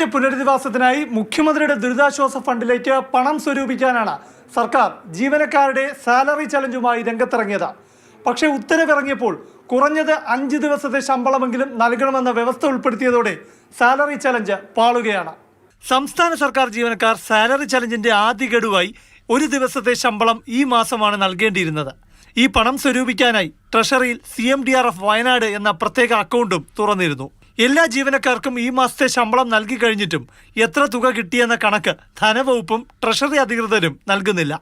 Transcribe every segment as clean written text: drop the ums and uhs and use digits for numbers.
കോവിഡിന്റെ പുനരധിവാസത്തിനായി മുഖ്യമന്ത്രിയുടെ ദുരിതാശ്വാസ ഫണ്ടിലേക്ക് പണം സ്വരൂപിക്കാനാണ് സർക്കാർ ജീവനക്കാരുടെ സാലറി ചലഞ്ചുമായി രംഗത്തിറങ്ങിയത്. പക്ഷേ ഉത്തരവിറങ്ങിയപ്പോൾ കുറഞ്ഞത് 5 ദിവസത്തെ ശമ്പളമെങ്കിലും നൽകണമെന്ന വ്യവസ്ഥ ഉൾപ്പെടുത്തിയതോടെ സാലറി ചലഞ്ച് പാളുകയാണ്. സംസ്ഥാന സർക്കാർ ജീവനക്കാർ സാലറി ചലഞ്ചിന്റെ ആദ്യ ഗഡുവായി 1 ദിവസത്തെ ശമ്പളം ഈ മാസമാണ് നൽകേണ്ടിയിരുന്നത്. ഈ പണം സ്വരൂപിക്കാനായി ട്രഷറിയിൽ CMDRF വയനാട് എന്ന പ്രത്യേക അക്കൗണ്ടും തുറന്നിരുന്നു. എല്ലാ ജീവനക്കാർക്കും ഈ മാസത്തെ ശമ്പളം നൽകി കഴിഞ്ഞിട്ടും എത്ര തുക കിട്ടിയെന്ന കണക്ക് ധനവകുപ്പും ട്രഷറി അധികൃതരും നൽകുന്നില്ല.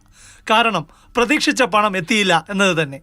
കാരണം പ്രതീക്ഷിച്ച പണം എത്തിയില്ല എന്നത് തന്നെ.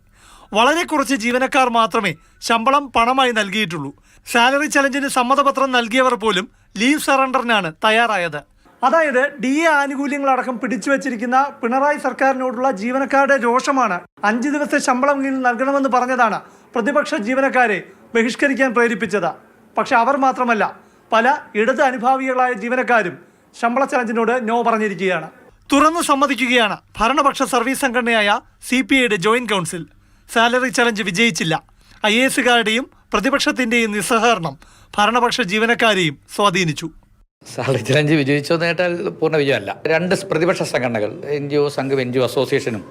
വളരെ കുറച്ച് ജീവനക്കാർ മാത്രമേ ശമ്പളം പണമായി നൽകിയിട്ടുള്ളൂ. സാലറി ചലഞ്ചിന് സമ്മതപത്രം നൽകിയവർ പോലും ലീവ് സറണ്ടറിനാണ് തയ്യാറായത്. അതായത് DA ആനുകൂല്യങ്ങളടക്കം പിടിച്ചുവച്ചിരിക്കുന്ന പിണറായി സർക്കാരിനോടുള്ള ജീവനക്കാരുടെ രോഷമാണ് 5 ദിവസത്തെ ശമ്പളമെങ്കിലും നൽകണമെന്ന് പറഞ്ഞതാണ് പ്രതിപക്ഷ ജീവനക്കാരെ ബഹിഷ്കരിക്കാൻ പ്രേരിപ്പിച്ചത്. പക്ഷെ അവർ മാത്രമല്ല, പല ഇടത് അനുഭാവികളായ ജീവനക്കാരും ശമ്പള ചലഞ്ചിനോട് നോ പറഞ്ഞിരിക്കുകയാണ്. തുറന്നു സമ്മതിക്കുകയാണ് ഭരണപക്ഷ സർവീസ് സംഘടനയായ CPIയുടെ ജോയിന്റ് കൗൺസിൽ. സാലറി ചലഞ്ച് വിജയിച്ചില്ല. IASകാരുടെയും പ്രതിപക്ഷത്തിന്റെയും നിസ്സഹകരണം ഭരണപക്ഷ ജീവനക്കാരെയും സ്വാധീനിച്ചു. സാലറി ചലഞ്ച് വിജയിച്ചോ എന്ന് കേട്ടാൽ പൂർണ്ണ വിജയമല്ല. 2 പ്രതിപക്ഷ സംഘടനകൾ NGO സംഘം NGO അസോസിയേഷനും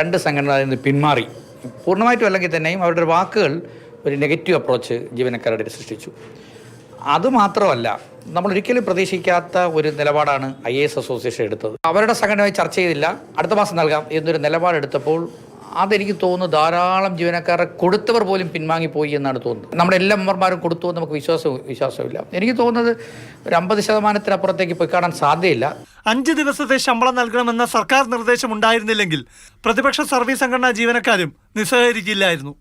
2 സംഘടനകളിൽ നിന്ന് പിന്മാറി. പൂർണ്ണമായിട്ടും അല്ലെങ്കിൽ തന്നെയും അവരുടെ വാക്കുകൾ ഒരു നെഗറ്റീവ് അപ്രോച്ച് ജീവനക്കാരുടെ സൃഷ്ടിച്ചു. അതുമാത്രമല്ല, നമ്മൾ ഒരിക്കലും പ്രതീക്ഷിക്കാത്ത ഒരു നിലപാടാണ് IAS അസോസിയേഷൻ എടുത്തത്. അവരുടെ സംഘടനയുമായി ചർച്ച ചെയ്തില്ല, അടുത്ത മാസം നൽകാം എന്നൊരു നിലപാടെടുത്തപ്പോൾ അതെനിക്ക് തോന്നുന്നു ധാരാളം ജീവനക്കാരെ കൊടുത്തവർ പോലും പിൻവാങ്ങിപ്പോയി എന്നാണ് തോന്നുന്നത്. നമ്മുടെ എല്ലാ മെമ്പർമാരും കൊടുത്തു എന്ന് നമുക്ക് വിശ്വാസമില്ല. എനിക്ക് തോന്നുന്നത് ഒരു 50% പോയി കാണാൻ സാധ്യതയില്ല. 5 ദിവസത്തെ ശമ്പളം നൽകണമെന്ന സർക്കാർ നിർദ്ദേശം ഉണ്ടായിരുന്നില്ലെങ്കിൽ പ്രതിപക്ഷ സർവീസ് സംഘടനാ ജീവനക്കാരും നിസ്സഹകരിക്കില്ലായിരുന്നു.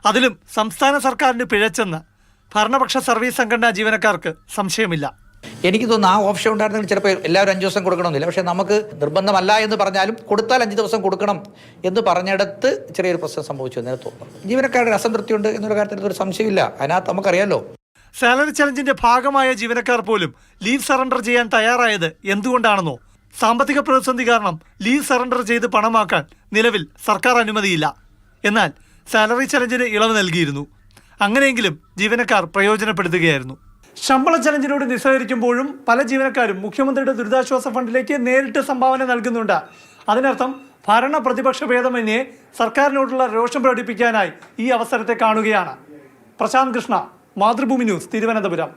അതിലും സംസ്ഥാന സർക്കാരിന് പിഴച്ചെന്ന് ഭരണപക്ഷ സർവീസ് സംഘടനാ ജീവനക്കാർക്ക് സംശയമില്ല. എനിക്ക് തോന്നുന്നു ആ ഓപ്ഷൻ ഉണ്ടായിരുന്നെങ്കിൽ ചിലപ്പോൾ എല്ലാവരും 5 ദിവസം കൊടുക്കണമെന്നില്ല. പക്ഷേ നമുക്ക് നിർബന്ധമല്ല എന്ന് പറഞ്ഞാലും കൊടുത്താൽ 5 ദിവസം കൊടുക്കണം എന്ന് പറഞ്ഞിടത്ത് ചെറിയൊരു പ്രശ്നം സംഭവിച്ചു എന്നേ തോന്നുന്നു. ജീവനക്കാരുടെ അസംതൃപ്തിയുണ്ട് എന്നുള്ള കാര്യത്തിൽ ഒരു സംശയമില്ല. അതിനകത്ത് നമുക്കറിയാലോ. സാലറി ചലഞ്ചിന്റെ ഭാഗമായ ജീവനക്കാർ പോലും ലീവ് സറണ്ടർ ചെയ്യാൻ തയ്യാറായത് എന്തുകൊണ്ടാണെന്നോ? സാമ്പത്തിക പ്രതിസന്ധി കാരണം ലീവ് സറണ്ടർ ചെയ്ത് പണമാക്കാൻ നിലവിൽ സർക്കാർ അനുമതിയില്ല. എന്നാൽ സാലറി ചലഞ്ചിന് ഇളവ് നൽകിയിരുന്നു. അങ്ങനെയെങ്കിലും ജീവനക്കാർ പ്രയോജനപ്പെടുത്തുകയായിരുന്നു. ശമ്പള ചലഞ്ചിനോട് നിസ്സഹകരിക്കുമ്പോഴും പല ജീവനക്കാരും മുഖ്യമന്ത്രിയുടെ ദുരിതാശ്വാസ ഫണ്ടിലേക്ക് നേരിട്ട് സംഭാവന നൽകുന്നുണ്ട്. അതിനർത്ഥം ഭരണ പ്രതിപക്ഷ ഭേദമന്യേ സർക്കാരിനോടുള്ള രോഷം പ്രകടിപ്പിക്കാനായി ഈ അവസരത്തെ കാണുകയാണ്. പ്രശാന്ത് കൃഷ്ണ, മാതൃഭൂമി ന്യൂസ്, തിരുവനന്തപുരം.